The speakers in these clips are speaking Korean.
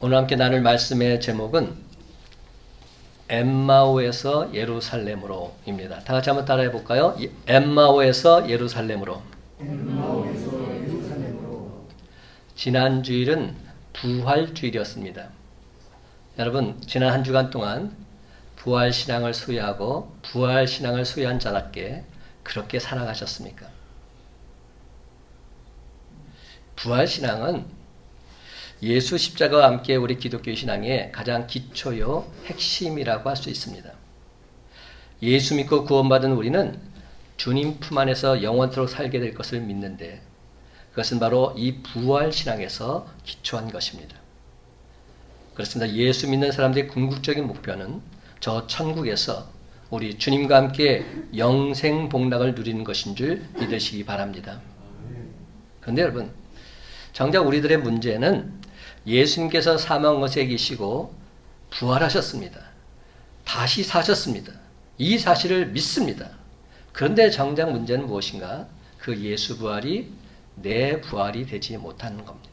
오늘 함께 나눌 말씀의 제목은 엠마오에서 예루살렘으로입니다. 다 같이 한번 따라해 볼까요? 엠마오에서 예루살렘으로. 지난 주일은 부활주일이었습니다. 여러분, 지난 한 주간 동안 부활신앙을 소유하고 부활신앙을 소유한 자답게 그렇게 살아가셨습니까? 부활신앙은 예수 십자가와 함께 우리 기독교 신앙의 가장 기초요 핵심이라고 할 수 있습니다. 예수 믿고 구원받은 우리는 주님 품 안에서 영원토록 살게 될 것을 믿는데 그것은 바로 이 부활신앙에서 기초한 것입니다. 그렇습니다. 예수 믿는 사람들의 궁극적인 목표는 저 천국에서 우리 주님과 함께 영생 복락을 누리는 것인 줄 믿으시기 바랍니다. 그런데 여러분, 정작 우리들의 문제는 예수님께서 사망 것에 계시고 부활하셨습니다. 다시 사셨습니다. 이 사실을 믿습니다. 그런데 정작 문제는 무엇인가? 그 예수 부활이 내 부활이 되지 못하는 겁니다.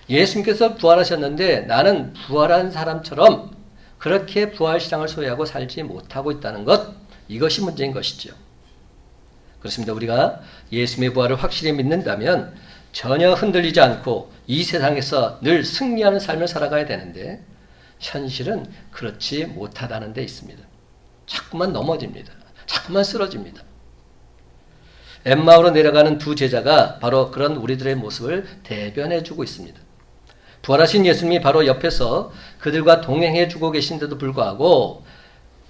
예수님께서 부활하셨는데 나는 부활한 사람처럼 그렇게 부활신앙을 소유하고 살지 못하고 있다는 것, 이것이 문제인 것이죠. 그렇습니다. 우리가 예수님의 부활을 확실히 믿는다면 전혀 흔들리지 않고 이 세상에서 늘 승리하는 삶을 살아가야 되는데 현실은 그렇지 못하다는 데 있습니다. 자꾸만 넘어집니다. 자꾸만 쓰러집니다. 엠마오로 내려가는 두 제자가 바로 그런 우리들의 모습을 대변해주고 있습니다. 부활하신 예수님이 바로 옆에서 그들과 동행해주고 계신데도 불구하고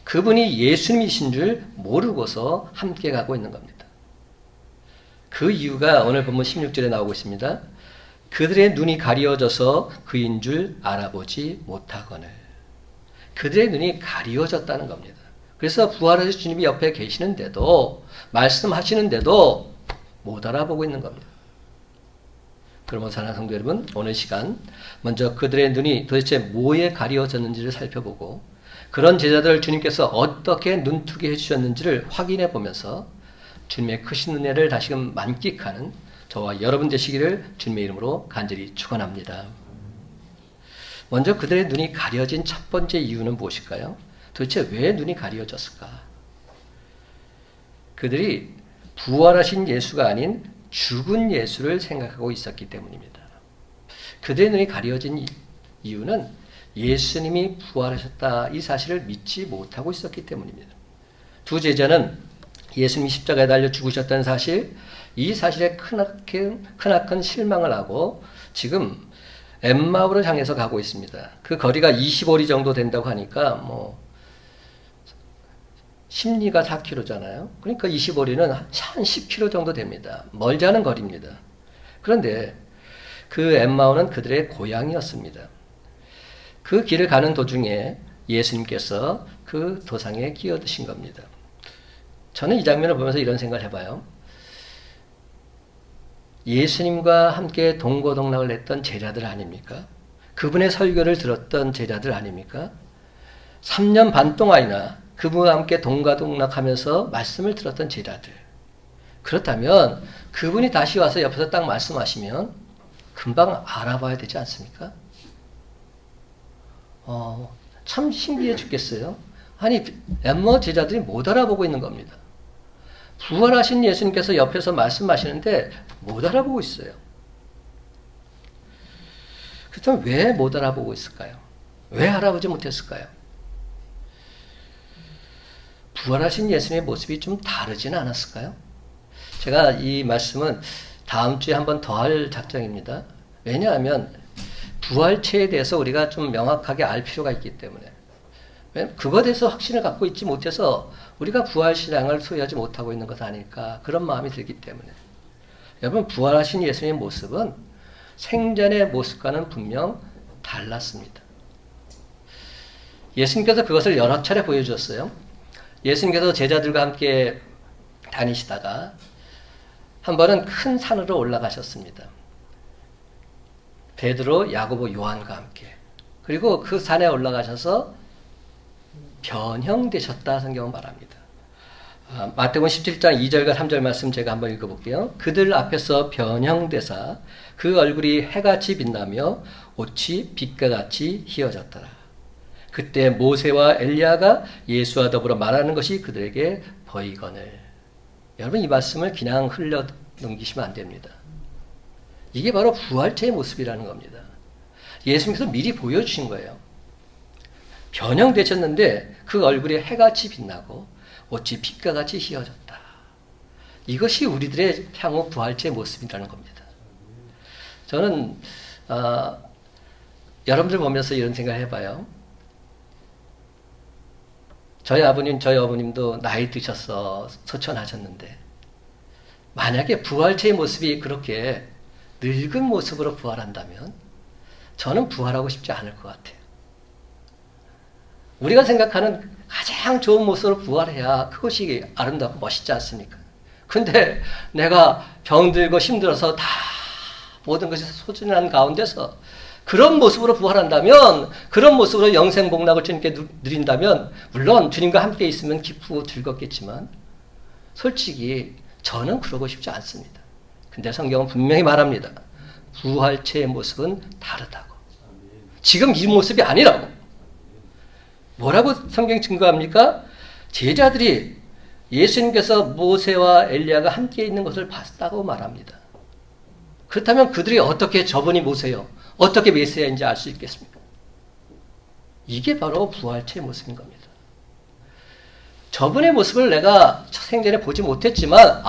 그분이 예수님이신 줄 모르고서 함께 가고 있는 겁니다. 그 이유가 오늘 본문 16절에 나오고 있습니다. 그들의 눈이 가리워져서 그인 줄 알아보지 못하거늘. 그들의 눈이 가리워졌다는 겁니다. 그래서 부활하신 주님이 옆에 계시는데도 말씀하시는데도 못 알아보고 있는 겁니다. 그러면 사랑하는 성도 여러분, 오늘 시간 먼저 그들의 눈이 도대체 뭐에 가리워졌는지를 살펴보고 그런 제자들을 주님께서 어떻게 눈뜨게 해주셨는지를 확인해 보면서 주님의 크신 은혜를 다시금 만끽하는 저와 여러분 되시기를 주님의 이름으로 간절히 축원합니다. 먼저 그들의 눈이 가려진 첫 번째 이유는 무엇일까요? 도대체 왜 눈이 가려졌을까? 그들이 부활하신 예수가 아닌 죽은 예수를 생각하고 있었기 때문입니다. 그들의 눈이 가려진 이유는 예수님이 부활하셨다 이 사실을 믿지 못하고 있었기 때문입니다. 두 제자는 예수님이 십자가에 달려 죽으셨다는 사실, 이 사실에 크나큰 실망을 하고 지금 엠마오를 향해서 가고 있습니다. 그 거리가 25리 정도 된다고 하니까 심리가 4km잖아요. 그러니까 25리는 한 10km 정도 됩니다. 멀지 않은 거리입니다. 그런데 그 엠마오는 그들의 고향이었습니다. 그 길을 가는 도중에 예수님께서 그 도상에 끼어드신 겁니다. 저는 이 장면을 보면서 이런 생각을 해봐요. 예수님과 함께 동고동락을 했던 제자들 아닙니까? 그분의 설교를 들었던 제자들 아닙니까? 3년 반 동안이나 그분과 함께 동고동락하면서 말씀을 들었던 제자들. 그렇다면 그분이 다시 와서 옆에서 딱 말씀하시면 금방 알아봐야 되지 않습니까? 참 신기해 죽겠어요. 아니, 엠마오 제자들이 못 알아보고 있는 겁니다. 부활하신 예수님께서 옆에서 말씀하시는데 못 알아보고 있어요. 그렇다면 왜 못 알아보고 있을까요? 왜 알아보지 못했을까요? 부활하신 예수님의 모습이 좀 다르지는 않았을까요? 제가 이 말씀은 다음 주에 한번 더 할 작정입니다. 왜냐하면 부활체에 대해서 우리가 좀 명확하게 알 필요가 있기 때문에. 그것에 대해서 확신을 갖고 있지 못해서 우리가 부활신앙을 소유하지 못하고 있는 것 아닐까 그런 마음이 들기 때문에 여러분, 부활하신 예수님의 모습은 생전의 모습과는 분명 달랐습니다. 예수님께서 그것을 여러 차례 보여주셨어요. 예수님께서 제자들과 함께 다니시다가 한 번은 큰 산으로 올라가셨습니다. 베드로, 야고보, 요한과 함께. 그리고 그 산에 올라가셔서 변형되셨다 성경은 말합니다. 마태복음 17장 2절과 3절 말씀 제가 한번 읽어볼게요. 그들 앞에서 변형되사 그 얼굴이 해같이 빛나며 옷이 빛과 같이 희어졌더라. 그때 모세와 엘리야가 예수와 더불어 말하는 것이 그들에게 보이거늘. 여러분, 이 말씀을 그냥 흘려 넘기시면 안 됩니다. 이게 바로 부활체의 모습이라는 겁니다. 예수님께서 미리 보여주신 거예요. 변형되셨는데 그 얼굴이 해같이 빛나고 옷이 빛과 같이 희어졌다. 이것이 우리들의 향후 부활체의 모습이라는 겁니다. 저는 여러분들 보면서 이런 생각을 해봐요. 저희 아버님, 저희 어머님도 나이 드셔서 소천하셨는데 만약에 부활체의 모습이 그렇게 늙은 모습으로 부활한다면 저는 부활하고 싶지 않을 것 같아요. 우리가 생각하는 가장 좋은 모습으로 부활해야 그것이 아름답고 멋있지 않습니까? 근데 내가 병들고 힘들어서 다 모든 것이 소진한 가운데서 그런 모습으로 부활한다면, 그런 모습으로 영생복락을 주님께 누린다면 물론 주님과 함께 있으면 기쁘고 즐겁겠지만 솔직히 저는 그러고 싶지 않습니다. 근데 성경은 분명히 말합니다. 부활체의 모습은 다르다고. 지금 이 모습이 아니라고. 뭐라고 성경이 증거합니까? 제자들이 예수님께서 모세와 엘리야가 함께 있는 것을 봤다고 말합니다. 그렇다면 그들이 어떻게 저분이 모세요? 어떻게 메시아인지 알 수 있겠습니까? 이게 바로 부활체의 모습인 겁니다. 저분의 모습을 내가 생전에 보지 못했지만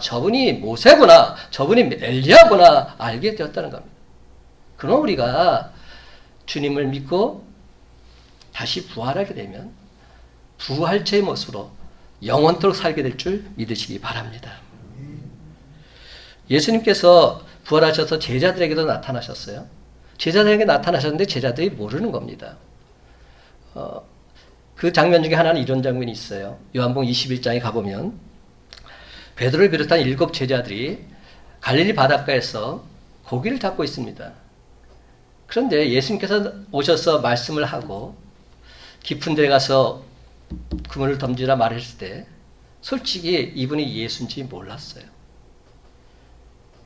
저분이 모세구나, 저분이 엘리야구나 알게 되었다는 겁니다. 그럼 우리가 주님을 믿고 다시 부활하게 되면 부활체의 모습으로 영원토록 살게 될 줄 믿으시기 바랍니다. 예수님께서 부활하셔서 제자들에게도 나타나셨어요. 제자들에게 나타나셨는데 제자들이 모르는 겁니다. 그 장면 중에 하나는 이런 장면이 있어요. 요한복음 21장에 가보면 베드로를 비롯한 7 제자들이 갈릴리 바닷가에서 고기를 잡고 있습니다. 그런데 예수님께서 오셔서 말씀을 하고 깊은 데 가서 그물을 던지라 말했을 때 솔직히 이분이 예수인지 몰랐어요.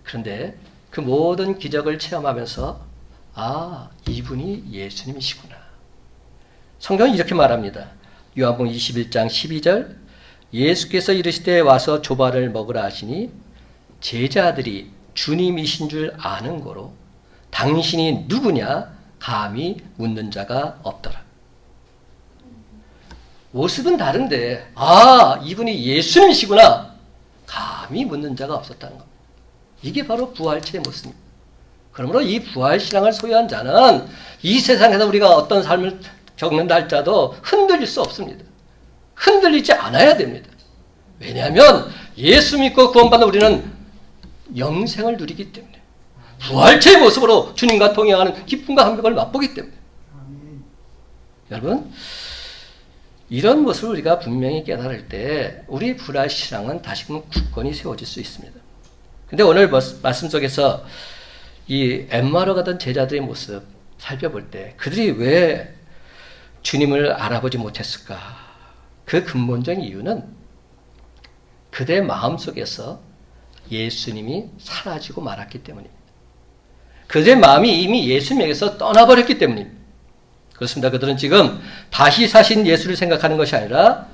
그런데 그 모든 기적을 체험하면서 이분이 예수님이시구나. 성경은 이렇게 말합니다. 요한복음 21장 12절 예수께서 이르시되 와서 조발을 먹으라 하시니 제자들이 주님이신 줄 아는 고로 당신이 누구냐 감히 묻는 자가 없더라. 모습은 다른데 이분이 예수님이시구나 감히 묻는 자가 없었다는 겁니다. 이게 바로 부활체의 모습입니다. 그러므로 이 부활신앙을 소유한 자는 이 세상에서 우리가 어떤 삶을 겪는다 할지라도 흔들릴 수 없습니다. 흔들리지 않아야 됩니다. 왜냐하면 예수 믿고 구원받는 우리는 영생을 누리기 때문에 부활체의 모습으로 주님과 동행하는 기쁨과 감격을 맛보기 때문에 여러분 이런 모습을 우리가 분명히 깨달을 때 우리 부활신앙은 다시금 굳건히 세워질 수 있습니다. 근데 오늘 말씀 속에서 이 엠마오로 가던 제자들의 모습 살펴볼 때 그들이 왜 주님을 알아보지 못했을까? 그 근본적인 이유는 그들의 마음속에서 예수님이 사라지고 말았기 때문입니다. 그들의 마음이 이미 예수님에게서 떠나버렸기 때문입니다. 그렇습니다. 그들은 지금 다시 사신 예수를 생각하는 것이 아니라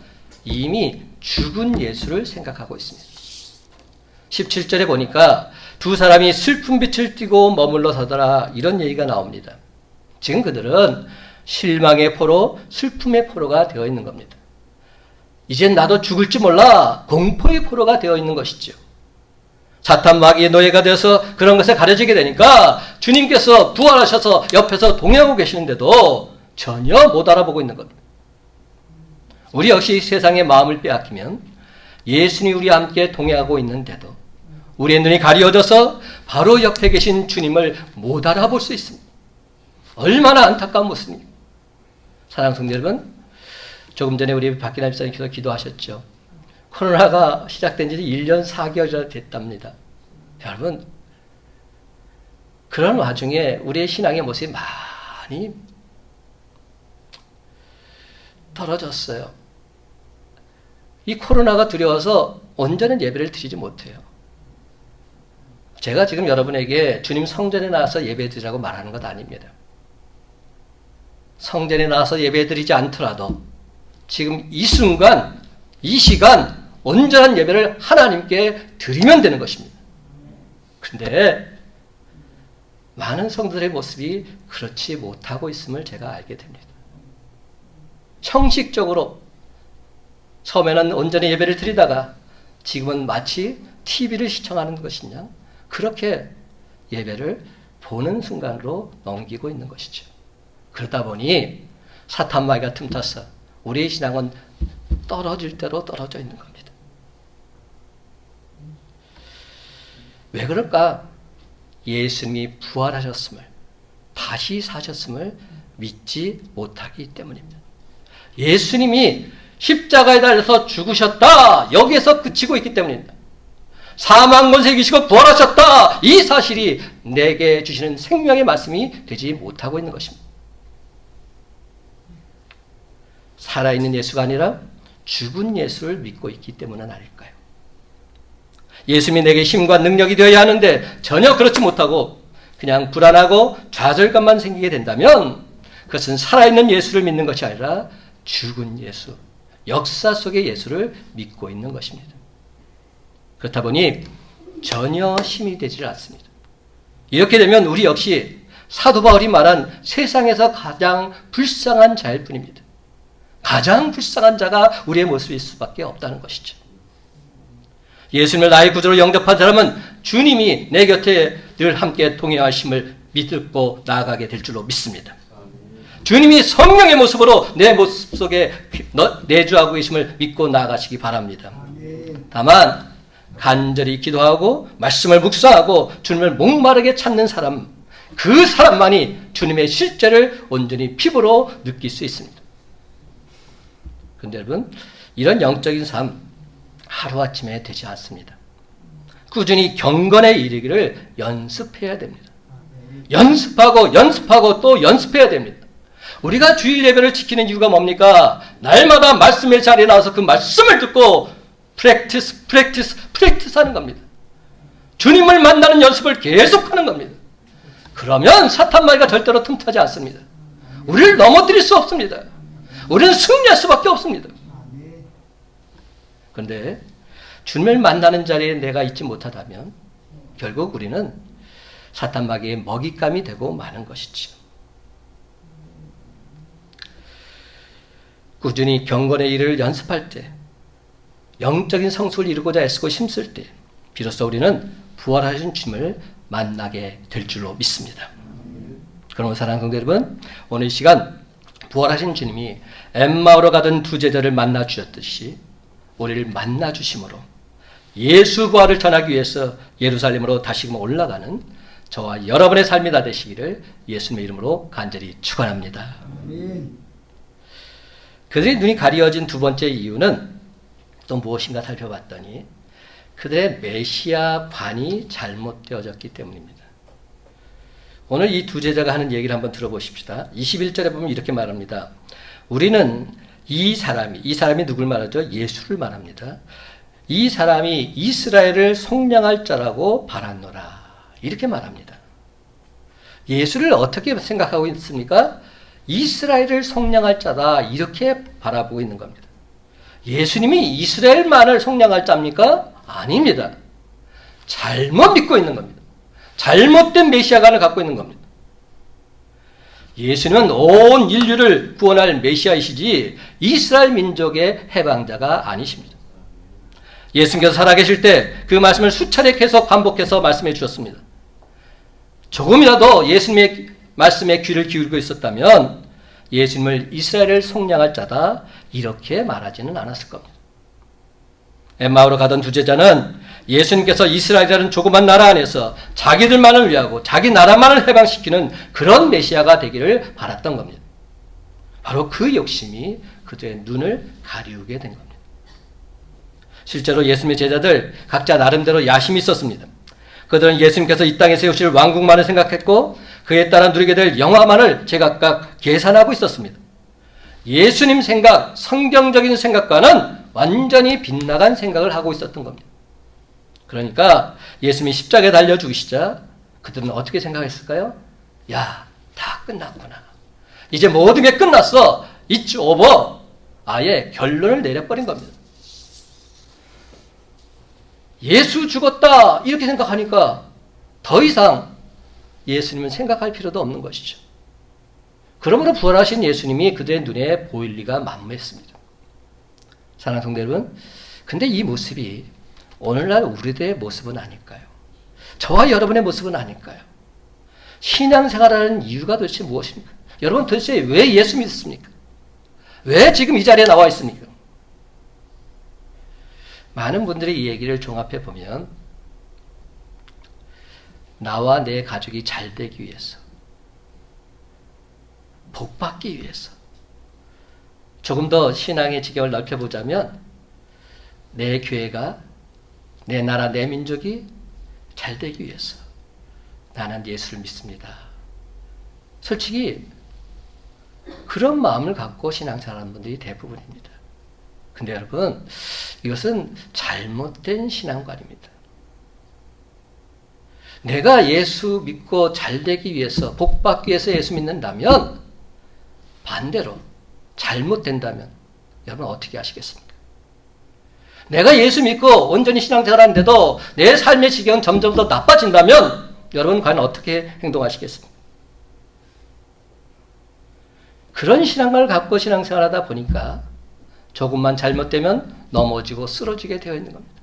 이미 죽은 예수를 생각하고 있습니다. 17절에 보니까 두 사람이 슬픈 빛을 띠고 머물러 서더라 이런 얘기가 나옵니다. 지금 그들은 실망의 포로, 슬픔의 포로가 되어 있는 겁니다. 이젠 나도 죽을지 몰라 공포의 포로가 되어 있는 것이죠. 사탄 마귀의 노예가 되어서 그런 것에 가려지게 되니까 주님께서 부활하셔서 옆에서 동행하고 계시는데도 전혀 못 알아보고 있는 겁니다. 우리 역시 세상의 마음을 빼앗기면 예수님이 우리와 함께 동행하고 있는데도 우리의 눈이 가려져서 바로 옆에 계신 주님을 못 알아볼 수 있습니다. 얼마나 안타까운 모습입니까? 사랑하는 성도 여러분, 조금 전에 우리 박기남 집사님께서 기도하셨죠. 코로나가 시작된 지 1년 4개월이나 됐답니다. 여러분, 그런 와중에 우리의 신앙의 모습이 많이 떨어졌어요. 이 코로나가 두려워서 온전한 예배를 드리지 못해요. 제가 지금 여러분에게 주님 성전에 나와서 예배드리라고 말하는 것 아닙니다. 성전에 나와서 예배드리지 않더라도 지금 이 순간, 이 시간 온전한 예배를 하나님께 드리면 되는 것입니다. 그런데 많은 성도들의 모습이 그렇지 못하고 있음을 제가 알게 됩니다. 형식적으로 처음에는 온전히 예배를 드리다가 지금은 마치 TV를 시청하는 것이냐, 그렇게 예배를 보는 순간으로 넘기고 있는 것이죠. 그러다 보니 사탄마귀가 틈타서 우리의 신앙은 떨어질 대로 떨어져 있는 겁니다. 왜 그럴까? 예수님이 부활하셨음을, 다시 사셨음을 믿지 못하기 때문입니다. 예수님이 십자가에 달려서 죽으셨다, 여기에서 그치고 있기 때문입니다. 사망 권세 이기시고 부활하셨다, 이 사실이 내게 주시는 생명의 말씀이 되지 못하고 있는 것입니다. 살아있는 예수가 아니라 죽은 예수를 믿고 있기 때문은 아닐까요? 예수님이 내게 힘과 능력이 되어야 하는데 전혀 그렇지 못하고 그냥 불안하고 좌절감만 생기게 된다면 그것은 살아있는 예수를 믿는 것이 아니라 죽은 예수, 역사 속의 예수를 믿고 있는 것입니다. 그렇다 보니 전혀 힘이 되질 않습니다. 이렇게 되면 우리 역시 사도 바울이 말한 세상에서 가장 불쌍한 자일 뿐입니다. 가장 불쌍한 자가 우리의 모습일 수밖에 없다는 것이죠. 예수님을 나의 구주로 영접한 사람은 주님이 내 곁에 늘 함께 동행하심을 믿고 나아가게 될 줄로 믿습니다. 주님이 성령의 모습으로 내 모습 속에 내주하고 계심을 믿고 나아가시기 바랍니다. 다만 간절히 기도하고 말씀을 묵상하고 주님을 목마르게 찾는 사람, 그 사람만이 주님의 실제를 온전히 피부로 느낄 수 있습니다. 그런데 여러분, 이런 영적인 삶 하루아침에 되지 않습니다. 꾸준히 경건에 이르기를 연습해야 됩니다. 연습하고 또 연습해야 됩니다. 우리가 주일 예배를 지키는 이유가 뭡니까? 날마다 말씀의 자리에 나와서 그 말씀을 듣고 프랙티스 하는 겁니다. 주님을 만나는 연습을 계속하는 겁니다. 그러면 사탄마귀가 절대로 틈타지 않습니다. 우리를 넘어뜨릴 수 없습니다. 우리는 승리할 수밖에 없습니다. 그런데 주님을 만나는 자리에 내가 있지 못하다면 결국 우리는 사탄마귀의 먹잇감이 되고 마는 것이죠. 꾸준히 경건의 일을 연습할 때, 영적인 성숙을 이루고자 애쓰고 힘쓸 때 비로소 우리는 부활하신 주님을 만나게 될 줄로 믿습니다. 그러므로 사랑하는 성도 여러분, 오늘 이 시간 부활하신 주님이 엠마오로 가던 두 제자를 만나 주셨듯이 우리를 만나 주심으로 예수 부활을 전하기 위해서 예루살렘으로 다시금 올라가는 저와 여러분의 삶이 다 되시기를 예수님의 이름으로 간절히 축원합니다. 그들의 눈이 가려진 두 번째 이유는 또 무엇인가 살펴봤더니 그들의 메시아관이 잘못되어졌기 때문입니다. 오늘 이 두 제자가 하는 얘기를 한번 들어보십시다. 21절에 보면 이렇게 말합니다. 우리는 이 사람이 누굴 말하죠? 예수를 말합니다. 이 사람이 이스라엘을 속량할 자라고 바랐노라. 이렇게 말합니다. 예수를 어떻게 생각하고 있습니까? 이스라엘을 속량할 자다. 이렇게 바라보고 있는 겁니다. 예수님이 이스라엘만을 속량할 자입니까? 아닙니다. 잘못 믿고 있는 겁니다. 잘못된 메시아관을 갖고 있는 겁니다. 예수님은 온 인류를 구원할 메시아이시지 이스라엘 민족의 해방자가 아니십니다. 예수님께서 살아계실 때 그 말씀을 수차례 계속 반복해서 말씀해 주셨습니다. 조금이라도 예수님의 말씀에 귀를 기울이고 있었다면 예수님을 이스라엘을 속량할 자다 이렇게 말하지는 않았을 겁니다. 엠마오로 가던 두 제자는 예수님께서 이스라엘이라는 조그만 나라 안에서 자기들만을 위하고 자기 나라만을 해방시키는 그런 메시아가 되기를 바랐던 겁니다. 바로 그 욕심이 그들의 눈을 가리우게 된 겁니다. 실제로 예수님의 제자들 각자 나름대로 야심이 있었습니다. 그들은 예수님께서 이 땅에 세우실 왕국만을 생각했고 그에 따라 누리게 될 영화만을 제각각 계산하고 있었습니다. 예수님 생각, 성경적인 생각과는 완전히 빗나간 생각을 하고 있었던 겁니다. 그러니까 예수님이 십자가에 달려 죽으시자 그들은 어떻게 생각했을까요? 야, 다 끝났구나. 이제 모든 게 끝났어. It's over. 아예 결론을 내려버린 겁니다. 예수 죽었다 이렇게 생각하니까 더 이상 예수님은 생각할 필요도 없는 것이죠. 그러므로 부활하신 예수님이 그들의 눈에 보일 리가 만무했습니다. 사랑하는 성도 여러분, 근데 이 모습이 오늘날 우리들의 모습은 아닐까요? 저와 여러분의 모습은 아닐까요? 신앙생활하는 이유가 도대체 무엇입니까? 여러분 도대체 왜 예수 믿습니까? 왜 지금 이 자리에 나와 있습니까? 많은 분들이 이 얘기를 종합해 보면 나와 내 가족이 잘 되기 위해서, 복받기 위해서, 조금 더 신앙의 지경을 넓혀보자면 내 교회가, 내 나라, 내 민족이 잘 되기 위해서 나는 예수를 믿습니다. 솔직히 그런 마음을 갖고 신앙생활하는 분들이 대부분입니다. 근데 여러분, 이것은 잘못된 신앙관입니다. 내가 예수 믿고 잘 되기 위해서, 복받기 위해서 예수 믿는다면, 반대로 잘못된다면 여러분 어떻게 하시겠습니까? 내가 예수 믿고 온전히 신앙생활 하는데도 내 삶의 지경은 점점 더 나빠진다면 여러분 과연 어떻게 행동하시겠습니까? 그런 신앙을 갖고 신앙생활하다 보니까 조금만 잘못되면 넘어지고 쓰러지게 되어 있는 겁니다.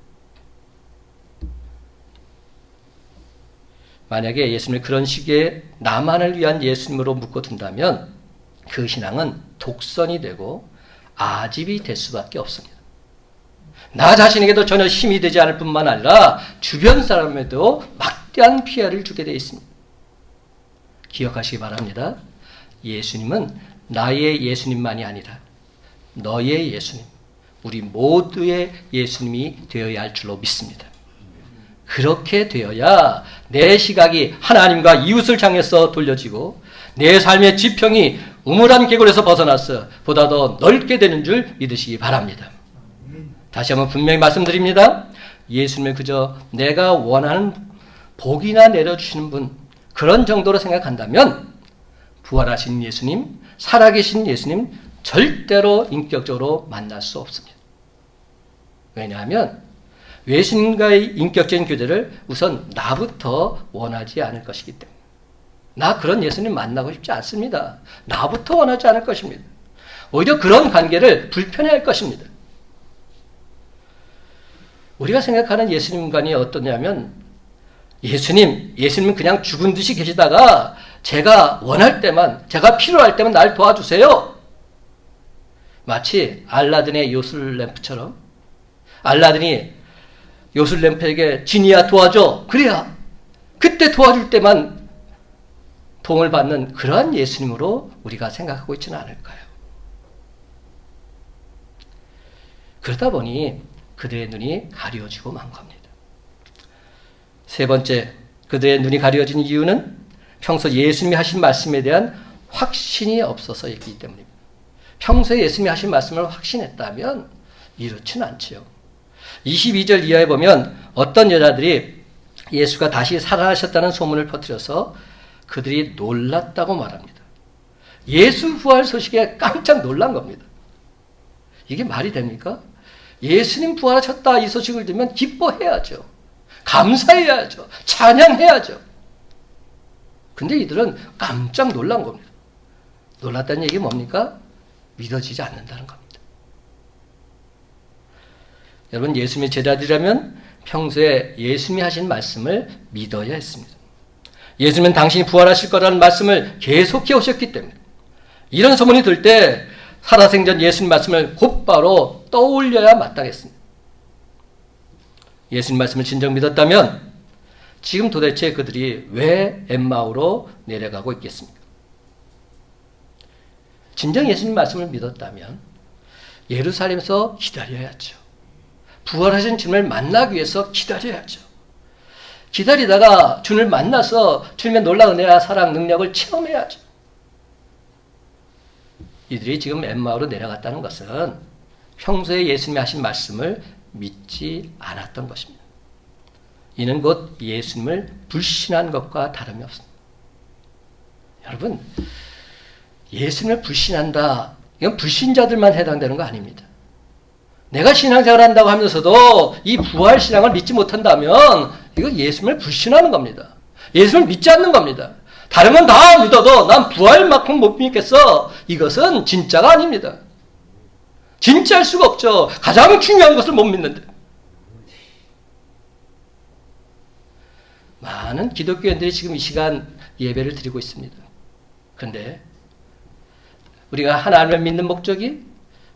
만약에 예수님을 그런 식의 나만을 위한 예수님으로 묶어둔다면 그 신앙은 독선이 되고 아집이 될 수밖에 없습니다. 나 자신에게도 전혀 힘이 되지 않을 뿐만 아니라 주변 사람에도 막대한 피해를 주게 되어 있습니다. 기억하시기 바랍니다. 예수님은 나의 예수님만이 아니라 너의 예수님, 우리 모두의 예수님이 되어야 할 줄로 믿습니다. 그렇게 되어야 내 시각이 하나님과 이웃을 향해서 돌려지고 내 삶의 지평이 우물한 계굴에서 벗어나서 보다 더 넓게 되는 줄 믿으시기 바랍니다. 다시 한번 분명히 말씀드립니다. 예수님을 그저 내가 원하는 복이나 내려주시는 분, 그런 정도로 생각한다면 부활하신 예수님, 살아계신 예수님 절대로 인격적으로 만날 수 없습니다. 왜냐하면 예수님과의 인격적인 교제를 우선 나부터 원하지 않을 것이기 때문에. 나 그런 예수님 만나고 싶지 않습니다. 나부터 원하지 않을 것입니다. 오히려 그런 관계를 불편해할 것입니다. 우리가 생각하는 예수님관이 어떠냐면 예수님은 그냥 죽은 듯이 계시다가 제가 원할 때만, 제가 필요할 때만 날 도와주세요. 마치 알라딘의 요술램프처럼 알라딘이 요술램프에게 지니야 도와줘. 그래야 그때 도와줄 때만 도움을 받는 그러한 예수님으로 우리가 생각하고 있지는 않을까요? 그러다 보니 그들의 눈이 가려지고 만 겁니다. 세 번째, 그들의 눈이 가려진 이유는 평소 예수님이 하신 말씀에 대한 확신이 없어서이기 때문입니다. 평소에 예수님이 하신 말씀을 확신했다면 이렇지는 않지요. 22절 이하에 보면 어떤 여자들이 예수가 다시 살아나셨다는 소문을 퍼뜨려서 그들이 놀랐다고 말합니다. 예수 부활 소식에 깜짝 놀란 겁니다. 이게 말이 됩니까? 예수님 부활하셨다 이 소식을 들으면 기뻐해야죠. 감사해야죠. 찬양해야죠. 근데 이들은 깜짝 놀란 겁니다. 놀랐다는 얘기 뭡니까? 믿어지지 않는다는 겁니다. 여러분, 예수님의 제자들이라면 평소에 예수님이 하신 말씀을 믿어야 했습니다. 예수님은 당신이 부활하실 거라는 말씀을 계속해 오셨기 때문에 이런 소문이 들 때 살아생전 예수님 말씀을 곧바로 떠올려야 마땅했습니다. 예수님 말씀을 진정 믿었다면 지금 도대체 그들이 왜 엠마오로 내려가고 있겠습니까? 진정 예수님 말씀을 믿었다면 예루살렘에서 기다려야죠. 부활하신 주님을 만나기 위해서 기다려야죠. 기다리다가 주님을 만나서 주님의 놀라운 은혜와 사랑, 능력을 체험해야죠. 이들이 지금 엠마오로 내려갔다는 것은 평소에 예수님이 하신 말씀을 믿지 않았던 것입니다. 이는 곧 예수님을 불신한 것과 다름이 없습니다. 여러분, 예수님을 불신한다. 이건 불신자들만 해당되는 거 아닙니다. 내가 신앙생활 한다고 하면서도 이 부활신앙을 믿지 못한다면 이건 예수님을 불신하는 겁니다. 예수님을 믿지 않는 겁니다. 다른 건 다 믿어도 난 부활만큼 못 믿겠어. 이것은 진짜가 아닙니다. 진짜일 수가 없죠. 가장 중요한 것을 못 믿는데. 많은 기독교인들이 지금 이 시간 예배를 드리고 있습니다. 그런데 우리가 하나님을 믿는 목적이,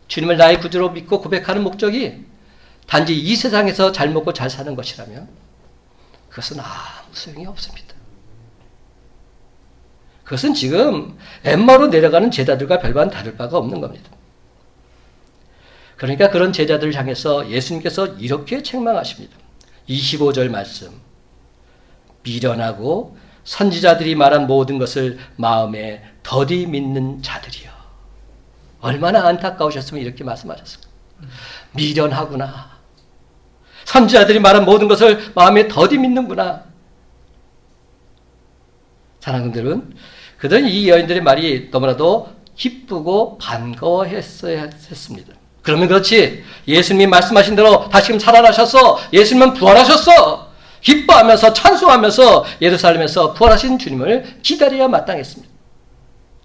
주님을 나의 구주로 믿고 고백하는 목적이 단지 이 세상에서 잘 먹고 잘 사는 것이라면 그것은 아무 소용이 없습니다. 그것은 지금 엠마로 내려가는 제자들과 별반 다를 바가 없는 겁니다. 그러니까 그런 제자들을 향해서 예수님께서 이렇게 책망하십니다. 25절 말씀. 미련하고 선지자들이 말한 모든 것을 마음에 더디 믿는 자들이여. 얼마나 안타까우셨으면 이렇게 말씀하셨을까. 미련하구나. 선지자들이 말한 모든 것을 마음에 더디 믿는구나. 사랑하는 분들은, 그들은 이 여인들의 말이 너무나도 기쁘고 반가워했어야 했습니다. 그러면 그렇지, 예수님이 말씀하신 대로 다시금 살아나셨어, 예수님은 부활하셨어, 기뻐하면서 찬송하면서 예루살렘에서 부활하신 주님을 기다려야 마땅했습니다.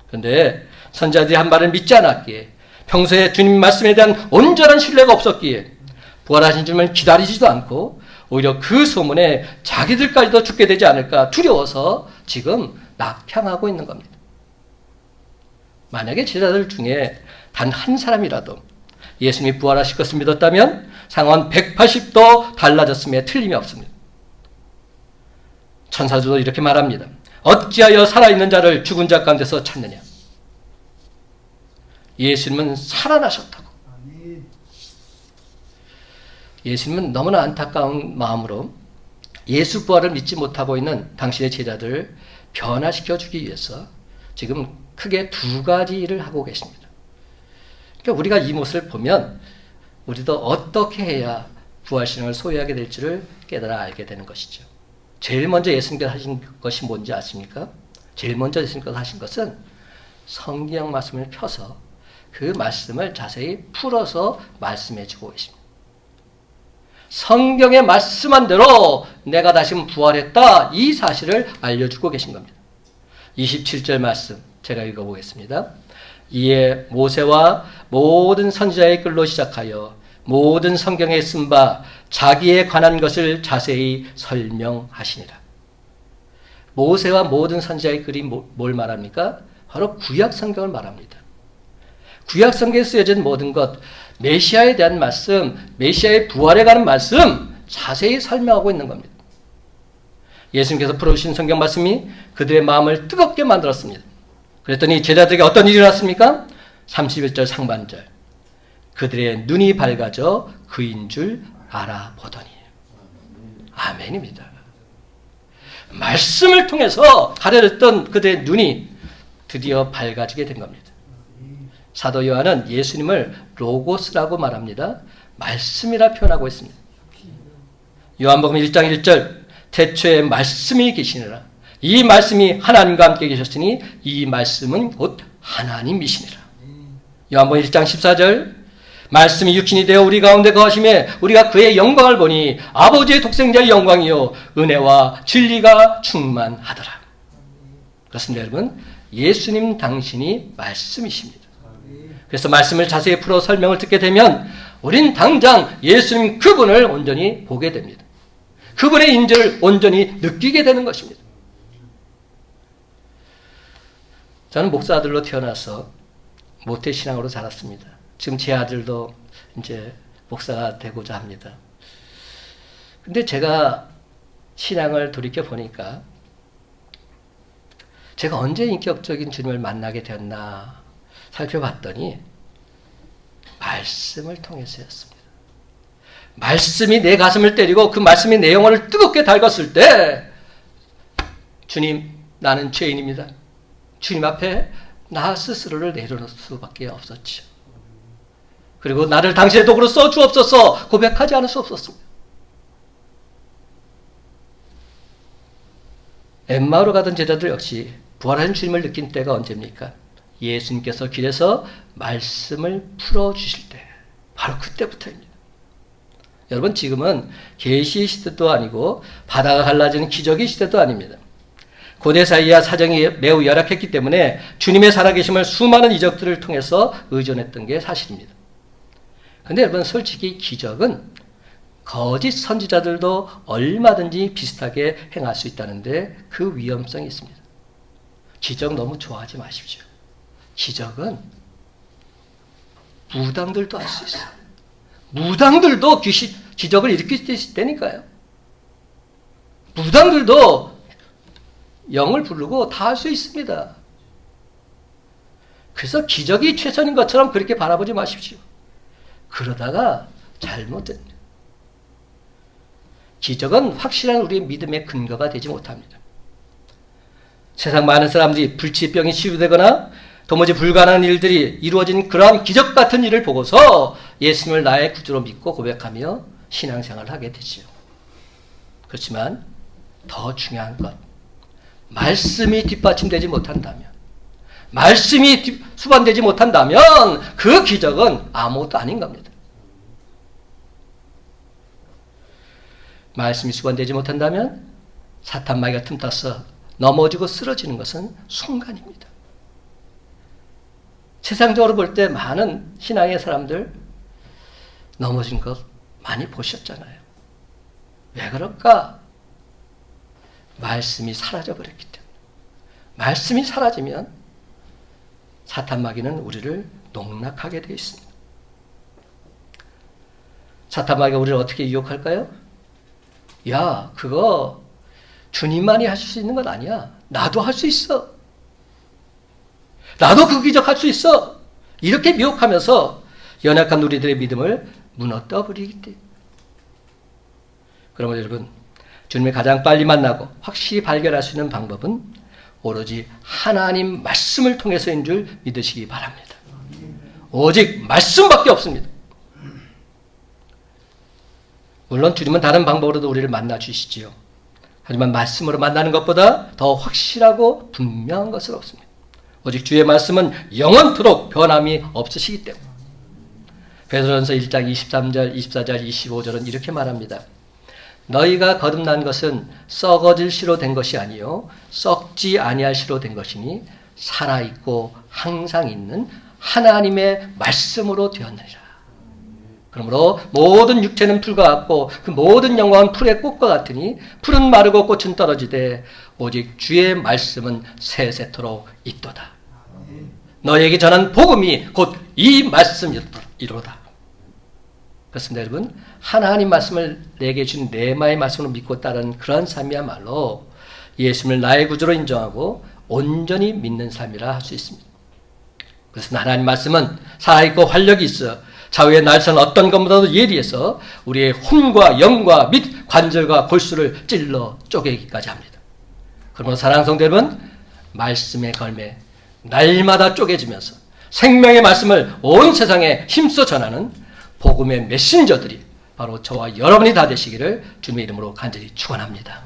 그런데 선지자들이 한 말을 믿지 않았기에, 평소에 주님 말씀에 대한 온전한 신뢰가 없었기에 부활하신 주님을 기다리지도 않고 오히려 그 소문에 자기들까지도 죽게 되지 않을까 두려워서 지금 낙향하고 있는 겁니다. 만약에 제자들 중에 단 한 사람이라도 예수님이 부활하실 것을 믿었다면 상황은 180도 달라졌음에 틀림이 없습니다. 천사들도 이렇게 말합니다. 어찌하여 살아있는 자를 죽은 자 가운데서 찾느냐. 예수님은 살아나셨다고. 예수님은 너무나 안타까운 마음으로 예수 부활을 믿지 못하고 있는 당신의 제자들을 변화시켜 주기 위해서 지금 크게 두 가지 일을 하고 계십니다. 그러니까 우리가 이 모습을 보면 우리도 어떻게 해야 부활신앙을 소유하게 될지를 깨달아 알게 되는 것이죠. 제일 먼저 예수님께서 하신 것이 뭔지 아십니까? 제일 먼저 예수님께서 하신 것은 성경 말씀을 펴서 그 말씀을 자세히 풀어서 말씀해 주고 계십니다. 성경의 말씀한 대로 내가 다시 부활했다, 이 사실을 알려주고 계신 겁니다. 27절 말씀 제가 읽어보겠습니다. 이에 모세와 모든 선지자의 글로 시작하여 모든 성경에 쓴 바 자기에 관한 것을 자세히 설명하시니라. 모세와 모든 선지자의 글이 뭘 말합니까? 바로 구약 성경을 말합니다. 구약 성경에 쓰여진 모든 것, 메시아에 대한 말씀, 메시아의 부활에 관한 말씀 자세히 설명하고 있는 겁니다. 예수님께서 풀어주신 성경 말씀이 그들의 마음을 뜨겁게 만들었습니다. 그랬더니 제자들에게 어떤 일이 일어났습니까? 31절 상반절. 그들의 눈이 밝아져 그인 줄 알아보더니. 아멘입니다. 말씀을 통해서 가려졌던 그들의 눈이 드디어 밝아지게 된 겁니다. 사도 요한은 예수님을 로고스라고 말합니다. 말씀이라 표현하고 있습니다. 요한복음 1장 1절 태초에 말씀이 계시니라. 이 말씀이 하나님과 함께 계셨으니 이 말씀은 곧 하나님이시니라. 요한복음 1장 14절 말씀이 육신이 되어 우리 가운데 거하심에 우리가 그의 영광을 보니 아버지의 독생자의 영광이요 은혜와 진리가 충만하더라. 그렇습니다. 여러분, 예수님 당신이 말씀이십니다. 그래서 말씀을 자세히 풀어 설명을 듣게 되면 우린 당장 예수님 그분을 온전히 보게 됩니다. 그분의 인재를 온전히 느끼게 되는 것입니다. 저는 목사들로 태어나서 모태신앙으로 자랐습니다. 지금 제 아들도 이제 목사가 되고자 합니다. 근데 제가 신앙을 돌이켜 보니까 제가 언제 인격적인 주님을 만나게 되었나 살펴봤더니 말씀을 통해서였습니다. 말씀이 내 가슴을 때리고 그 말씀이 내 영혼을 뜨겁게 달궜을 때 주님, 나는 죄인입니다. 주님 앞에 나 스스로를 내려놓을 수밖에 없었죠. 그리고 나를 당신의 도구로 써 주옵소서 고백하지 않을 수 없었습니다. 엠마오로 가던 제자들 역시 부활하신 주님을 느낀 때가 언제입니까? 예수님께서 길에서 말씀을 풀어주실 때, 바로 그때부터입니다. 여러분, 지금은 계시 시대도 아니고 바다가 갈라지는 기적의 시대도 아닙니다. 고대 사이와 사정이 매우 열악했기 때문에 주님의 살아계심을 수많은 이적들을 통해서 의존했던 게 사실입니다. 근데 여러분, 솔직히 기적은 거짓 선지자들도 얼마든지 비슷하게 행할 수 있다는데 그 위험성이 있습니다. 기적 너무 좋아하지 마십시오. 기적은 무당들도 할 수 있어요. 무당들도 기적을 일으킬 수 있다니까요. 무당들도 영을 부르고 다 할 수 있습니다. 그래서 기적이 최선인 것처럼 그렇게 바라보지 마십시오. 그러다가 잘못됩니다. 기적은 확실한 우리의 믿음의 근거가 되지 못합니다. 세상 많은 사람들이 불치병이 치유되거나 도무지 불가능한 일들이 이루어진 그러한 기적 같은 일을 보고서 예수님을 나의 구주로 믿고 고백하며 신앙생활을 하게 되지요. 그렇지만 더 중요한 것, 말씀이 뒷받침되지 못한다면, 말씀이 수반되지 못한다면 그 기적은 아무것도 아닌 겁니다. 말씀이 수반되지 못한다면 사탄마귀가 틈타서 넘어지고 쓰러지는 것은 순간입니다. 세상적으로 볼 때 많은 신앙의 사람들 넘어진 것 많이 보셨잖아요. 왜 그럴까? 말씀이 사라져버렸기 때문에. 말씀이 사라지면 사탄마귀는 우리를 농락하게 되어 있습니다. 사탄마귀가 우리를 어떻게 유혹할까요? 야, 그거 주님만이 하실 수 있는 건 아니야. 나도 할 수 있어. 나도 그 기적 할 수 있어. 이렇게 미혹하면서 연약한 우리들의 믿음을 무너뜨려버리기 때문에. 그러면 여러분, 주님을 가장 빨리 만나고 확실히 발견할 수 있는 방법은 오로지 하나님 말씀을 통해서인 줄 믿으시기 바랍니다. 오직 말씀밖에 없습니다. 물론 주님은 다른 방법으로도 우리를 만나 주시지요. 하지만 말씀으로 만나는 것보다 더 확실하고 분명한 것은 없습니다. 오직 주의 말씀은 영원토록 변함이 없으시기 때문에. 베드로전서 1장 23절, 24절, 25절은 이렇게 말합니다. 너희가 거듭난 것은 썩어질 씨로 된 것이 아니요 썩지 아니할 씨로 된 것이니 살아있고 항상 있는 하나님의 말씀으로 되었느니라. 그러므로 모든 육체는 풀과 같고 그 모든 영광은 풀의 꽃과 같으니 풀은 마르고 꽃은 떨어지되 오직 주의 말씀은 세세토록 있도다. 너에게 전한 복음이 곧 이 말씀이로다. 그렇습니다, 여러분. 하나님 말씀을 내게 준 레마의 말씀으로 믿고 따르는 그런 삶이야말로 예수님을 나의 구주로 인정하고 온전히 믿는 삶이라 할 수 있습니다. 그래서 하나님 말씀은 살아있고 활력이 있어 좌우의 날선 어떤 것보다도 예리해서 우리의 혼과 영과 및 관절과 골수를 찔러 쪼개기까지 합니다. 그러므로 사랑하는 성도 여러분, 말씀의 걸매 날마다 쪼개지면서 생명의 말씀을 온 세상에 힘써 전하는 복음의 메신저들이 바로 저와 여러분이 다 되시기를 주님의 이름으로 간절히 축원합니다.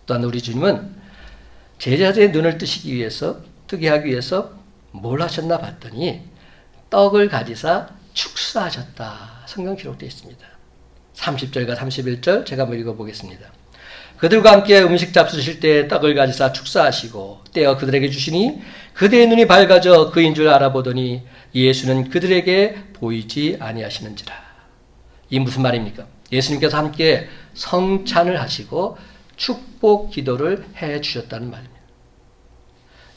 또한 우리 주님은 제자들의 눈을 뜨게 하기 위해서 뭘 하셨나 봤더니 떡을 가지사 축사하셨다. 성경 기록되어 있습니다. 30절과 31절 제가 한번 읽어보겠습니다. 그들과 함께 음식 잡수실 때 떡을 가지사 축사하시고 떼어 그들에게 주시니 그들의 눈이 밝아져 그인 줄 알아보더니 예수는 그들에게 보이지 아니하시는지라. 이 무슨 말입니까? 예수님께서 함께 성찬을 하시고 축복 기도를 해 주셨다는 말입니다.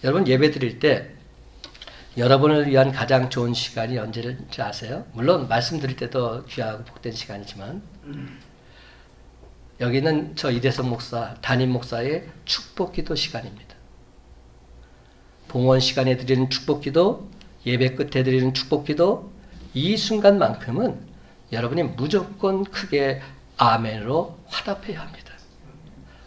여러분, 예배 드릴 때 여러분을 위한 가장 좋은 시간이 언제인지 아세요? 물론 말씀 드릴 때도 귀하고 복된 시간이지만 여기는 저 이대성 목사, 담임 목사의 축복기도 시간입니다. 봉헌 시간에 드리는 축복기도, 예배 끝에 드리는 축복기도, 이 순간만큼은 여러분이 무조건 크게 아멘으로 화답해야 합니다.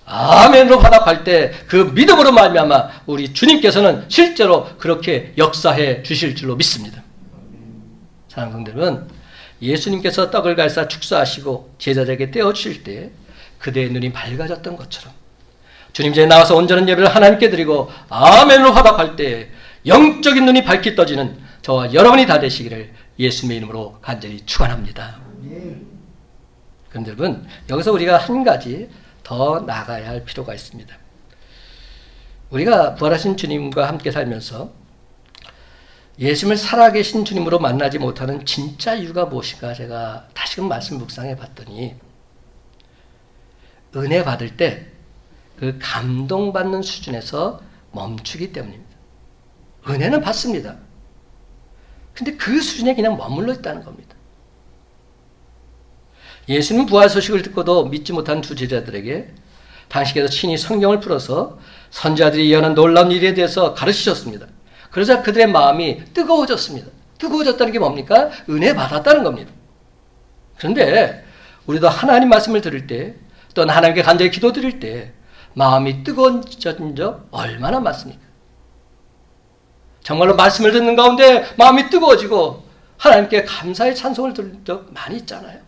아멘으로 화답할 때 그 믿음으로 말미암아 우리 주님께서는 실제로 그렇게 역사해 주실 줄로 믿습니다. 사랑하는 성도들은 예수님께서 떡을 갈사 축사하시고 제자들에게 떼어 주실 때 그대의 눈이 밝아졌던 것처럼 주님 전에 나와서 온전한 예배를 하나님께 드리고 아멘으로 화답할 때 영적인 눈이 밝히 떠지는 저와 여러분이 다 되시기를 예수님의 이름으로 간절히 축원합니다. 그런데 여러분, 여기서 우리가 한 가지 더 나아가야 할 필요가 있습니다. 우리가 부활하신 주님과 함께 살면서 예수님을 살아계신 주님으로 만나지 못하는 진짜 이유가 무엇인가 제가 다시금 말씀 묵상해 봤더니 은혜 받을 때 그 감동받는 수준에서 멈추기 때문입니다. 은혜는 받습니다. 근데 그 수준에 그냥 머물러 있다는 겁니다. 예수님 부활 소식을 듣고도 믿지 못한 두 제자들에게 당시에도 친히 성경을 풀어서 선지자들이 예언한 놀라운 일에 대해서 가르치셨습니다. 그러자 그들의 마음이 뜨거워졌습니다. 뜨거워졌다는 게 뭡니까? 은혜 받았다는 겁니다. 그런데 우리도 하나님 말씀을 들을 때, 또 하나님께 간절히 기도드릴 때 마음이 뜨거워진 적 얼마나 많습니까? 정말로 말씀을 듣는 가운데 마음이 뜨거워지고 하나님께 감사의 찬송을 들은 적 많이 있잖아요.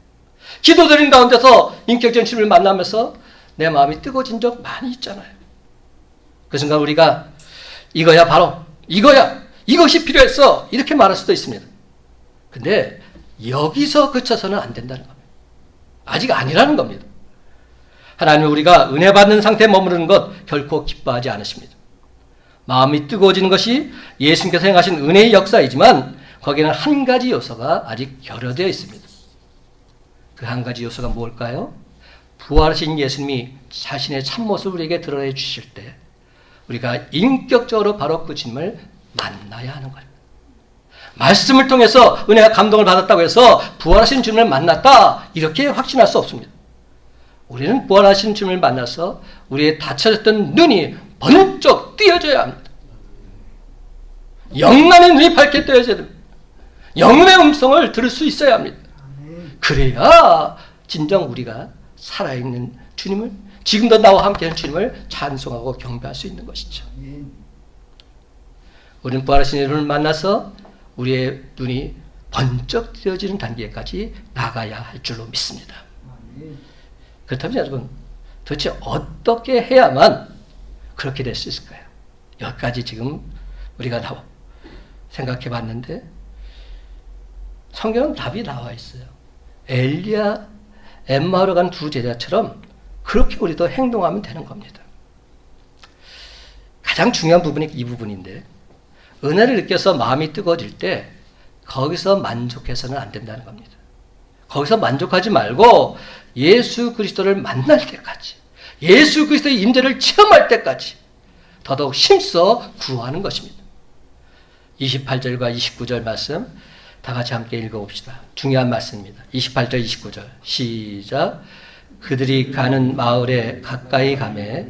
기도드린 가운데서 인격적인 주님을 만나면서 내 마음이 뜨거워진 적 많이 있잖아요. 그 순간 우리가 이거야 바로 이거야 이것이 필요했어 이렇게 말할 수도 있습니다. 근데 여기서 그쳐서는 안 된다는 겁니다. 아직 아니라는 겁니다. 하나님은 우리가 은혜 받는 상태에 머무르는 것 결코 기뻐하지 않으십니다. 마음이 뜨거워지는 것이 예수님께서 행하신 은혜의 역사이지만 거기에는 한 가지 요소가 아직 결여되어 있습니다. 그 한 가지 요소가 뭘까요? 부활하신 예수님이 자신의 참모습을 우리에게 드러내 주실 때 우리가 인격적으로 바로 그 주님을 만나야 하는 거예요. 말씀을 통해서 은혜와 감동을 받았다고 해서 부활하신 주님을 만났다 이렇게 확신할 수 없습니다. 우리는 부활하신 주님을 만나서 우리의 닫혀졌던 눈이 번쩍 뜨여져야 합니다. 영안의 눈이 밝게 뜨여져야 됩니다. 영혼의 음성을 들을 수 있어야 합니다. 그래야 진정 우리가 살아있는 주님을, 지금도 나와 함께하는 주님을 찬송하고 경배할 수 있는 것이죠. 우리는 부활하신 예수님을 만나서 우리의 눈이 번쩍 뜨여지는 단계까지 나가야 할 줄로 믿습니다. 그렇다면 여러분, 도대체 어떻게 해야만 그렇게 될 수 있을까요? 여기까지 지금 우리가 생각해 봤는데 성경은 답이 나와 있어요. 엘리야, 엠마오로 간 두 제자처럼 그렇게 우리도 행동하면 되는 겁니다. 가장 중요한 부분이 이 부분인데 은혜를 느껴서 마음이 뜨거워질 때 거기서 만족해서는 안 된다는 겁니다. 거기서 만족하지 말고 예수 그리스도를 만날 때까지, 예수 그리스도의 임재를 체험할 때까지 더더욱 힘써 구하는 것입니다. 28절과 29절 말씀 다 같이 함께 읽어봅시다. 중요한 말씀입니다. 28절 29절 시작. 그들이 가는 마을에 가까이 가매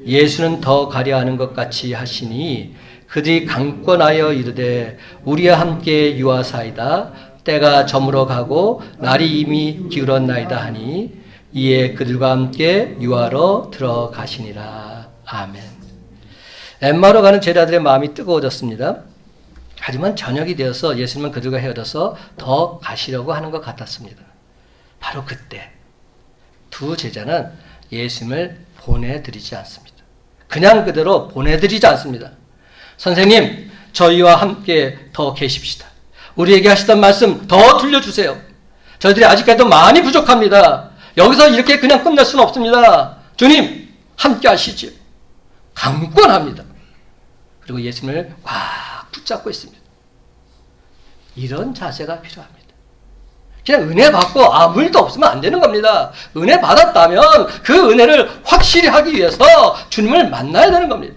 예수는 더 가려 하는 것 같이 하시니 그들이 강권하여 이르되 우리와 함께 유하사이다. 때가 저물어 가고 날이 이미 기울었나이다 하니 이에 그들과 함께 유하러 들어가시니라. 아멘. 엠마오로 가는 제자들의 마음이 뜨거워졌습니다. 하지만 저녁이 되어서 예수님은 그들과 헤어져서 더 가시려고 하는 것 같았습니다. 바로 그때 두 제자는 예수님을 보내드리지 않습니다. 그냥 그대로 보내드리지 않습니다. 선생님, 저희와 함께 더 계십시다. 우리에게 하시던 말씀 더 들려주세요. 저희들이 아직까지도 많이 부족합니다. 여기서 이렇게 그냥 끝낼 수는 없습니다. 주님, 함께 하시지요. 강권합니다. 그리고 예수님을 꽉 붙잡고 있습니다. 이런 자세가 필요합니다. 그냥 은혜 받고 아무 일도 없으면 안 되는 겁니다. 은혜 받았다면 그 은혜를 확실히 하기 위해서 주님을 만나야 되는 겁니다.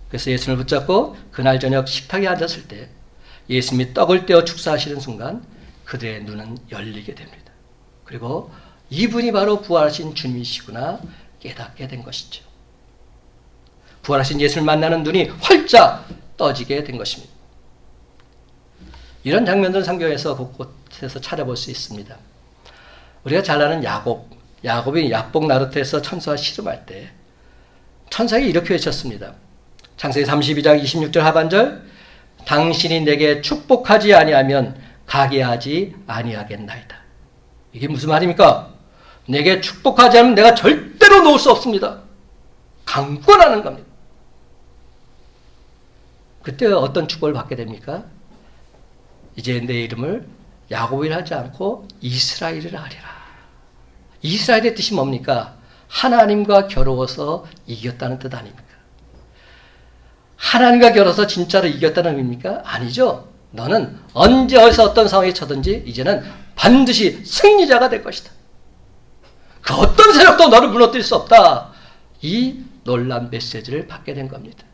그래서 예수님을 붙잡고 그날 저녁 식탁에 앉았을 때 예수님이 떡을 떼어 축사하시는 순간 그들의 눈은 열리게 됩니다. 그리고 이분이 바로 부활하신 주님이시구나 깨닫게 된 것이죠. 부활하신 예수를 만나는 눈이 활짝 떠지게 된 것입니다. 이런 장면들은 성경에서 곳곳에서 찾아볼 수 있습니다. 우리가 잘 아는 야곱이 야복 나루터에서 천사와 씨름할 때 천사에게 이렇게 외쳤습니다. 창세기 32장 26절 하반절 당신이 내게 축복하지 아니하면 가게 하지 아니하겠나이다. 이게 무슨 말입니까? 내게 축복하지 않으면 내가 절대로 놓을 수 없습니다. 강권하는 겁니다. 그때 어떤 축복을 받게 됩니까? 이제 내 이름을 야곱이라 하지 않고 이스라엘이라 하리라. 이스라엘의 뜻이 뭡니까? 하나님과 겨루어서 이겼다는 뜻 아닙니까? 하나님과 겨루어서 진짜로 이겼다는 의미입니까? 아니죠. 너는 언제 어디서 어떤 상황에 처든지 이제는 반드시 승리자가 될 것이다. 그 어떤 세력도 너를 무너뜨릴 수 없다. 이 놀라운 메시지를 받게 된 겁니다.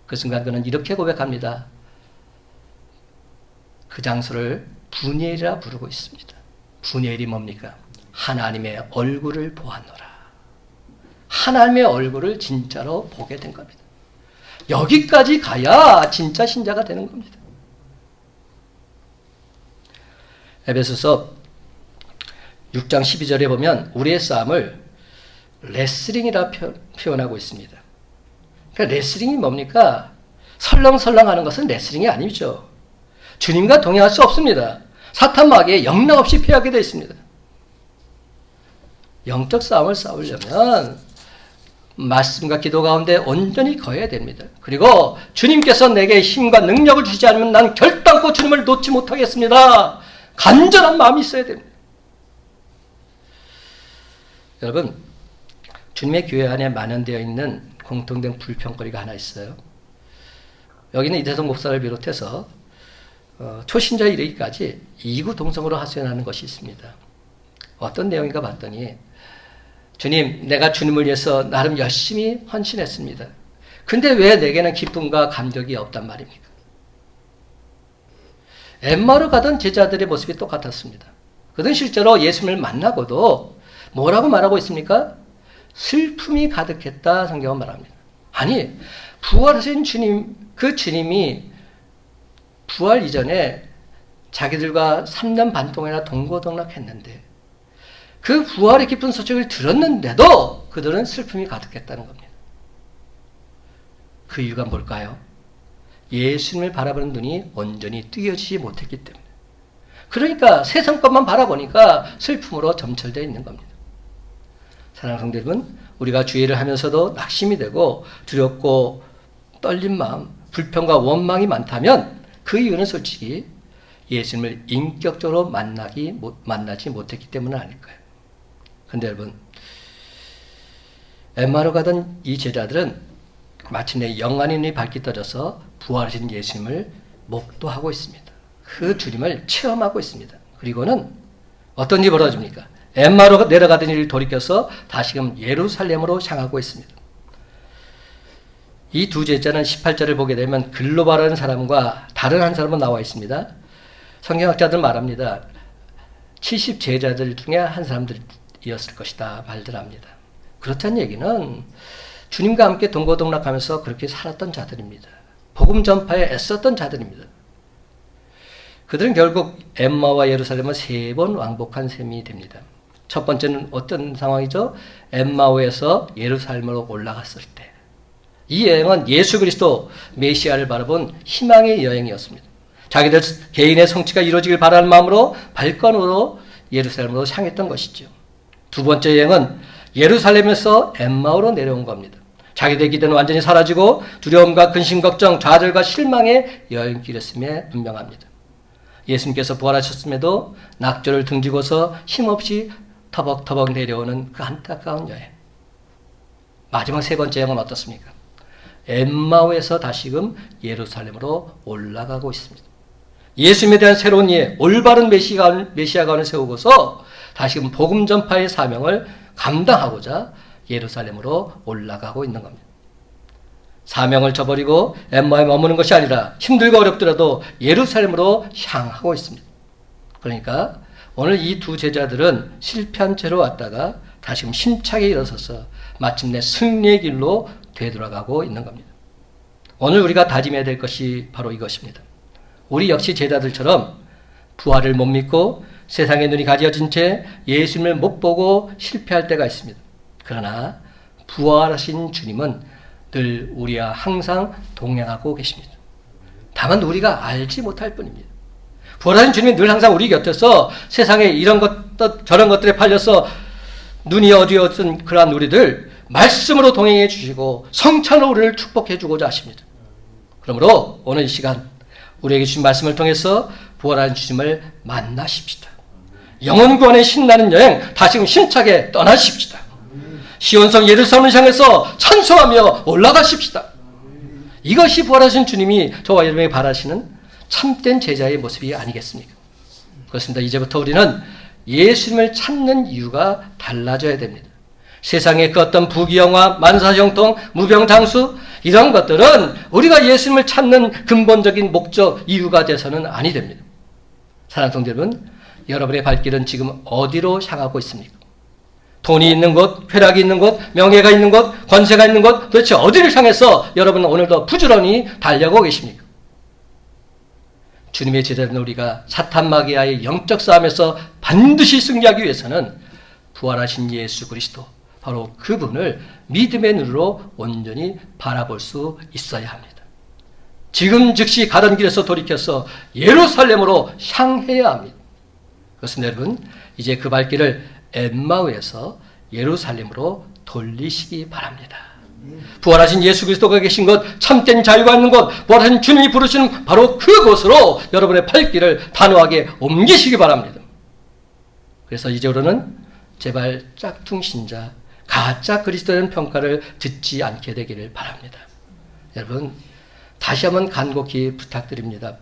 그 순간 그는 이렇게 고백합니다. 그 장소를 분이엘이라 부르고 있습니다. 분이엘이 뭡니까? 하나님의 얼굴을 보았노라. 하나님의 얼굴을 진짜로 보게 된 겁니다. 여기까지 가야 진짜 신자가 되는 겁니다. 에베소서 6장 12절에 보면 우리의 싸움을 레슬링이라 표현하고 있습니다. 그러니까 레슬링이 뭡니까? 설렁설렁하는 것은 레슬링이 아니죠. 주님과 동행할 수 없습니다. 사탄 마귀에 영락없이 패하게 되어 있습니다. 영적 싸움을 싸우려면 말씀과 기도 가운데 온전히 거해야 됩니다. 그리고 주님께서 내게 힘과 능력을 주지 않으면 난 결단코 주님을 놓지 못하겠습니다. 간절한 마음이 있어야 됩니다. 여러분, 주님의 교회 안에 만연되어 있는 공통된 불평거리가 하나 있어요. 여기는 이대성 목사를 비롯해서 초신자 이르기까지 이구동성으로 하소연하는 것이 있습니다. 어떤 내용인가 봤더니 주님, 내가 주님을 위해서 나름 열심히 헌신했습니다. 근데 왜 내게는 기쁨과 감격이 없단 말입니까? 엠마오로 가던 제자들의 모습이 똑같았습니다. 그들은 실제로 예수님을 만나고도 뭐라고 말하고 있습니까? 슬픔이 가득했다 성경은 말합니다. 아니, 부활하신 주님, 그 주님이 부활 이전에 자기들과 3년 반 동안이나 동고동락했는데 그 부활의 깊은 소식을 들었는데도 그들은 슬픔이 가득했다는 겁니다. 그 이유가 뭘까요? 예수님을 바라보는 눈이 온전히 뜨여지지 못했기 때문에. 그러니까 세상 것만 바라보니까 슬픔으로 점철되어 있는 겁니다. 사랑하는 성도 여러분, 우리가 주의를 하면서도 낙심이 되고 두렵고 떨린 마음, 불평과 원망이 많다면 그 이유는 솔직히 예수님을 인격적으로 만나지 못했기 때문은 아닐까요? 근데 여러분, 엠마오로 가던 이 제자들은 마침내 영안의 눈이 밝게 떠져서 부활하신 예수님을 목도하고 있습니다. 그 주님을 체험하고 있습니다. 그리고는 어떤 일이 벌어집니까? 엠마오로 내려가던 일을 돌이켜서 다시금 예루살렘으로 향하고 있습니다. 이 두 제자는 18절을 보게 되면 글로바라는 사람과 다른 한 사람은 나와 있습니다. 성경학자들 말합니다. 70 제자들 중에 한 사람들이었을 것이다 말들 합니다. 그렇다는 얘기는 주님과 함께 동고동락하면서 그렇게 살았던 자들입니다. 복음 전파에 애썼던 자들입니다. 그들은 결국 엠마오와 예루살렘을 3번 왕복한 셈이 됩니다. 첫 번째는 어떤 상황이죠? 엠마오에서 예루살렘으로 올라갔을 때. 이 여행은 예수 그리스도 메시아를 바라본 희망의 여행이었습니다. 자기들 개인의 성취가 이루어지길 바라는 마음으로 발걸음으로 예루살렘으로 향했던 것이죠. 두 번째 여행은 예루살렘에서 엠마오로 내려온 겁니다. 자기들의 기대는 완전히 사라지고 두려움과 근심, 걱정, 좌절과 실망의 여행길이었음에 분명합니다. 예수님께서 부활하셨음에도 낙조를 등지고서 힘없이 터벅터벅 내려오는 그 안타까운 여행. 마지막 세 번째 여행은 어떻습니까? 엠마오에서 다시금 예루살렘으로 올라가고 있습니다. 예수님에 대한 새로운 이해, 올바른 메시아관을 세우고서 다시금 복음 전파의 사명을 감당하고자 예루살렘으로 올라가고 있는 겁니다. 사명을 저버리고 엠마오에 머무는 것이 아니라 힘들고 어렵더라도 예루살렘으로 향하고 있습니다. 그러니까 오늘 이 두 제자들은 실패한 채로 왔다가 다시금 힘차게 일어서서 마침내 승리의 길로 되돌아가고 있는 겁니다. 오늘 우리가 다짐해야 될 것이 바로 이것입니다. 우리 역시 제자들처럼 부활을 못 믿고 세상의 눈이 가려진 채 예수님을 못 보고 실패할 때가 있습니다. 그러나 부활하신 주님은 늘 우리와 항상 동행하고 계십니다. 다만 우리가 알지 못할 뿐입니다. 부활하신 주님이 늘 항상 우리 곁에서 세상에 이런 것 저런 것들에 팔려서 눈이 어두웠던 그러한 우리들 말씀으로 동행해 주시고 성찬으로 우리를 축복해 주고자 하십니다. 그러므로 오늘 이 시간 우리에게 주신 말씀을 통해서 부활한 주님을 만나십시다. 영혼 구원의 신나는 여행 다시금 힘차게 떠나십시다. 시온성 예루살렘을 향해서 찬송하며 올라가십시다. 이것이 부활하신 주님이 저와 여러분에게 바라시는 참된 제자의 모습이 아니겠습니까? 그렇습니다. 이제부터 우리는 예수님을 찾는 이유가 달라져야 됩니다. 세상의 그 어떤 부귀영화, 만사형통, 무병장수 이런 것들은 우리가 예수님을 찾는 근본적인 목적, 이유가 돼서는 아니 됩니다. 사랑하는 성도 여러분, 여러분의 발길은 지금 어디로 향하고 있습니까? 돈이 있는 곳, 쾌락이 있는 곳, 명예가 있는 곳, 권세가 있는 곳, 도대체 어디를 향해서 여러분은 오늘도 부지런히 달려가고 계십니까? 주님의 제자는 우리가 사탄 마귀와의 영적 싸움에서 반드시 승리하기 위해서는 부활하신 예수 그리스도, 바로 그분을 믿음의 눈으로 온전히 바라볼 수 있어야 합니다. 지금 즉시 가던 길에서 돌이켜서 예루살렘으로 향해야 합니다. 그렇습니다, 여러분. 이제 그 발길을 엠마오에서 예루살렘으로 돌리시기 바랍니다. 부활하신 예수 그리스도가 계신 곳, 참된 자유가 있는 곳, 부활하신 주님이 부르시는 바로 그곳으로 여러분의 발길을 단호하게 옮기시기 바랍니다. 그래서 이제로는 제발 짝퉁 신자, 가짜 그리스도라는 평가를 듣지 않게 되기를 바랍니다. 여러분, 다시 한번 간곡히 부탁드립니다.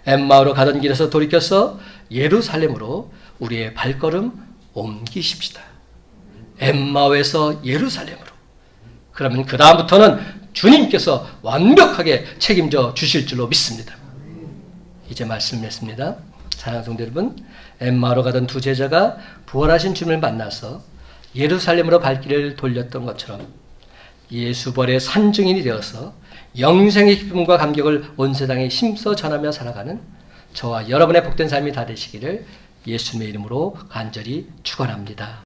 엠마오로 가던 길에서 돌이켜서 예루살렘으로 우리의 발걸음 옮기십시다. 엠마오에서 예루살렘으로. 그러면 그 다음부터는 주님께서 완벽하게 책임져 주실 줄로 믿습니다. 이제 말씀했습니다. 사랑하는 성도 여러분, 엠마오로 가던 두 제자가 부활하신 주님을 만나서 예루살렘으로 발길을 돌렸던 것처럼 예수 부활의 산증인이 되어서 영생의 기쁨과 감격을 온 세상에 힘써 전하며 살아가는 저와 여러분의 복된 삶이 다 되시기를 예수님의 이름으로 간절히 축원합니다.